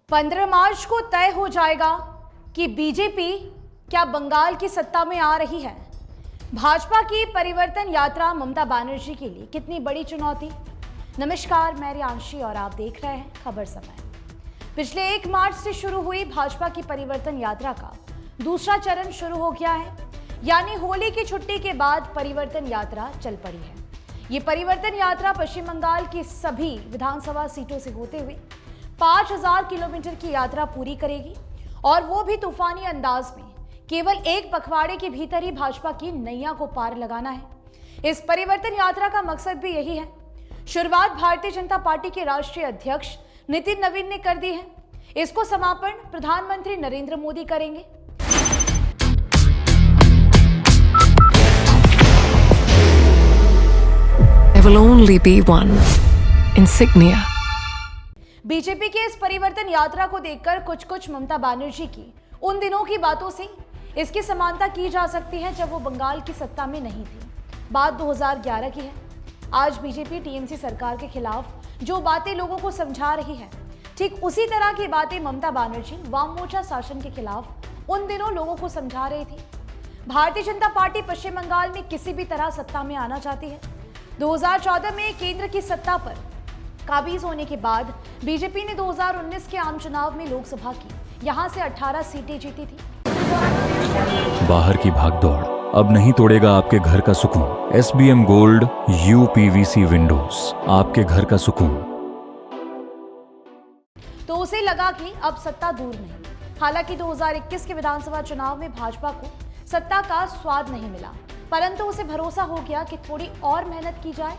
15 मार्च को तय हो जाएगा कि बीजेपी क्या बंगाल की सत्ता में आ रही है। भाजपा की परिवर्तन यात्रा ममता बनर्जी के लिए कितनी बड़ी चुनौती। नमस्कार, मैं रियांशी और आप देख रहे हैं खबर समय। पिछले 1 मार्च से शुरू हुई भाजपा की परिवर्तन यात्रा का दूसरा चरण शुरू हो गया है, यानी होली की छुट्टी के बाद परिवर्तन यात्रा चल पड़ी है। ये परिवर्तन यात्रा पश्चिम बंगाल की सभी विधानसभा सीटों से होते हुए 5000 किलोमीटर की यात्रा पूरी करेगी और वो भी तूफानी अंदाज में। केवल एक पखवाड़े के भीतर ही भाजपा की नैया को पार लगाना है। इस परिवर्तन यात्रा का मकसद भी यही है। शुरुआत भारतीय जनता पार्टी के राष्ट्रीय अध्यक्ष नितिन नवीन ने कर दी है। इसको समापन प्रधानमंत्री नरेंद्र मोदी करेंगे। There will only be one insignia. BJP के इस परिवर्तन यात्रा को देखकर कुछ ममता बनर्जी की उन दिनों की बातों से इसकी समानता की जा सकती है जब वो बंगाल की सत्ता में नहीं थी। बात 2011 की है। आज बीजेपी टीएमसी सरकार के खिलाफ जो बातें लोगों को समझा रही है, ठीक उसी तरह की बातें ममता बनर्जी वाम मोर्चा शासन के खिलाफ उन दिनों लोगों को समझा रही थी। भारतीय जनता पार्टी पश्चिम बंगाल में किसी भी तरह सत्ता में आना चाहती है। 2014 में केंद्र की सत्ता पर काबिज होने के बाद बीजेपी ने 2019 के आम चुनाव में लोकसभा की यहां से 18 सीटें जीती थी। बाहर की भागदौड़ अब नहीं तोड़ेगा आपके घर का सुकून। SBM गोल्ड UPVC विंडोज, आपके घर का सुकून। तो उसे लगा कि अब सत्ता दूर नहीं। हालांकि 2021 के विधानसभा चुनाव में भाजपा को सत्ता का स्वाद नहीं मिला, परंतु उसे भरोसा हो गया कि थोड़ी और मेहनत की जाए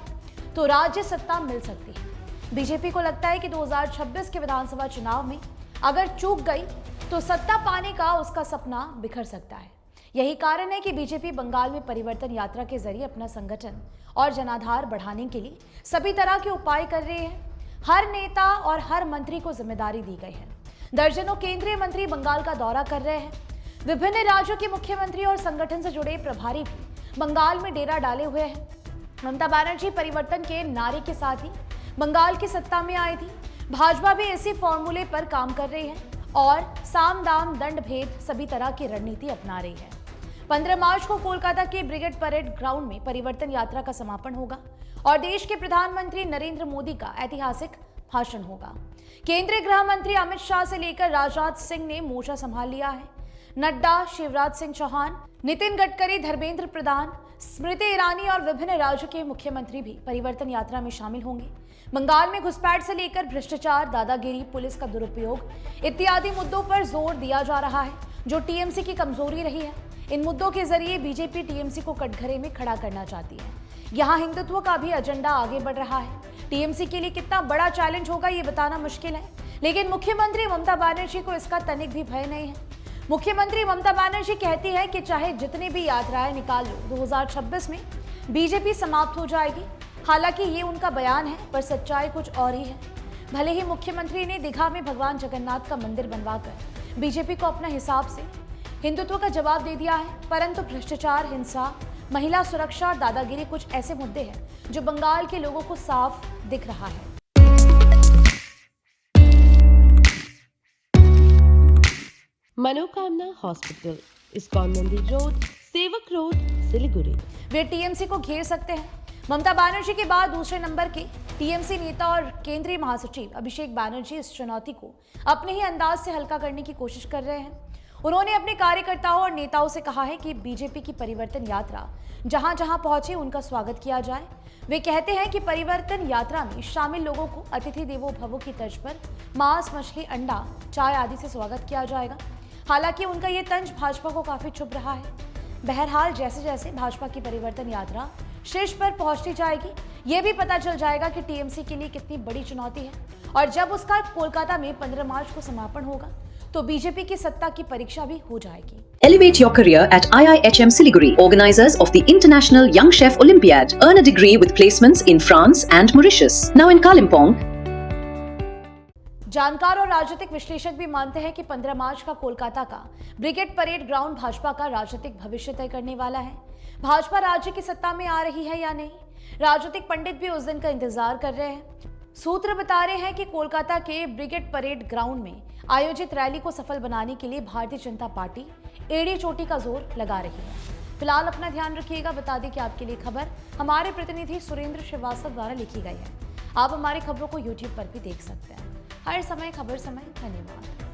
तो राज्य सत्ता मिल सकती है। बीजेपी को लगता है कि 2026 के विधानसभा चुनाव में अगर चूक गई तो सत्ता पाने का उसका सपना बिखर सकता है। यही कारण है कि बीजेपी बंगाल में परिवर्तन यात्रा के जरिए अपना संगठन और जनाधार बढ़ाने के लिए सभी तरह के उपाय कर रहे हैं। हर नेता और हर मंत्री को जिम्मेदारी दी गई है। दर्जनों केंद्रीय मंत्री बंगाल का दौरा कर रहे हैं। विभिन्न राज्यों के मुख्यमंत्री और संगठन से जुड़े प्रभारी भी बंगाल में डेरा डाले हुए हैं। ममता बनर्जी परिवर्तन के नारे के साथ ही बंगाल की सत्ता में आई थी। भाजपा भी इसी फॉर्मूले पर काम कर रही है और साम दाम दंड भेद सभी तरह की रणनीति अपना रही है। 15 मार्च को कोलकाता के ब्रिगेड परेड ग्राउंड में परिवर्तन यात्रा का समापन होगा और देश के प्रधानमंत्री नरेंद्र मोदी का ऐतिहासिक भाषण होगा। केंद्रीय गृह मंत्री अमित शाह से लेकर राजनाथ सिंह ने मोर्चा संभाल लिया है। नड्डा, शिवराज सिंह चौहान, नितिन गडकरी, धर्मेंद्र प्रधान, स्मृति ईरानी और विभिन्न राज्यों के मुख्यमंत्री भी परिवर्तन यात्रा में शामिल होंगे। बंगाल में घुसपैठ से लेकर भ्रष्टाचार, दादागिरी, पुलिस का दुरुपयोग इत्यादि मुद्दों पर जोर दिया जा रहा है, जो टीएमसी की कमजोरी रही है। इन मुद्दों के जरिए बीजेपी टीएमसी को कटघरे में खड़ा करना चाहती है। यहाँ हिंदुत्व का भी एजेंडा आगे बढ़ रहा है। टीएमसी के लिए कितना बड़ा चैलेंज होगा ये बताना मुश्किल है, लेकिन मुख्यमंत्री ममता बनर्जी को इसका तनिक भी भय नहीं है। मुख्यमंत्री ममता बनर्जी कहती है कि चाहे जितनी भी यात्राएं निकाल लो, 2026 में बीजेपी समाप्त हो जाएगी। हालांकि ये उनका बयान है, पर सच्चाई कुछ और ही है। भले ही मुख्यमंत्री ने दीघा में भगवान जगन्नाथ का मंदिर बनवाकर बीजेपी को अपने हिसाब से हिंदुत्व का जवाब दे दिया है, परंतु भ्रष्टाचार, हिंसा, महिला सुरक्षा और दादागिरी कुछ ऐसे मुद्दे हैं जो बंगाल के लोगों को साफ दिख रहा है। मनोकामना हॉस्पिटल, इस्कॉन मंदिर रोड, सेवक रोड, सिलीगुड़ी। वे टीएमसी को घेर सकते हैं। ममता बनर्जी के बाद दूसरे नंबर के टीएमसी नेता और केंद्रीय महासचिव अभिषेक बनर्जी इस चुनौती को अपने ही अंदाज से हल्का करने की कोशिश कर रहे हैं। उन्होंने अपने कार्यकर्ताओं और नेताओं से कहा है कि बीजेपी की परिवर्तन यात्रा जहां जहां पहुंचे उनका स्वागत किया जाए। वे कहते हैं कि परिवर्तन यात्रा में शामिल लोगों को अतिथि देवो भव की तर्ज पर मांस, मछली, अंडा, चाय आदि से स्वागत किया जाएगा। हालांकि उनका ये तंज भाजपा को काफी चुभ रहा है। बहरहाल जैसे जैसे भाजपा की परिवर्तन यात्रा शीर्ष पर पहुंचती जाएगी, ये भी पता चल जाएगा कि टीएमसी के लिए कितनी बड़ी चुनौती है। और जब उसका कोलकाता में 15 मार्च को समापन होगा तो बीजेपी की सत्ता की परीक्षा भी हो जाएगी। Elevate your career at IIHM Siliguri, organizers of the International Young Chef Olympiad. Earn a degree with placements in France and Mauritius. Now in Kalimpong. जानकार और राजनीतिक विश्लेषक भी मानते हैं कि 15 मार्च का कोलकाता का ब्रिगेड परेड ग्राउंड भाजपा का राजनीतिक भविष्य तय करने वाला है। भाजपा राज्य की सत्ता में आ रही है या नहीं, राजनीतिक पंडित भी उस दिन का इंतजार कर रहे हैं। सूत्र बता रहे हैं कि कोलकाता के ब्रिगेड परेड ग्राउंड में आयोजित रैली को सफल बनाने के लिए भारतीय जनता पार्टी एड़ी चोटी का जोर लगा रही है। फिलहाल अपना ध्यान रखिएगा। बता दें कि आपके लिए खबर हमारे प्रतिनिधि सुरेंद्र श्रीवास्तव द्वारा लिखी गई है। आप हमारी खबरों को YouTube पर भी देख सकते हैं। हर समय खबर समय। धन्यवाद।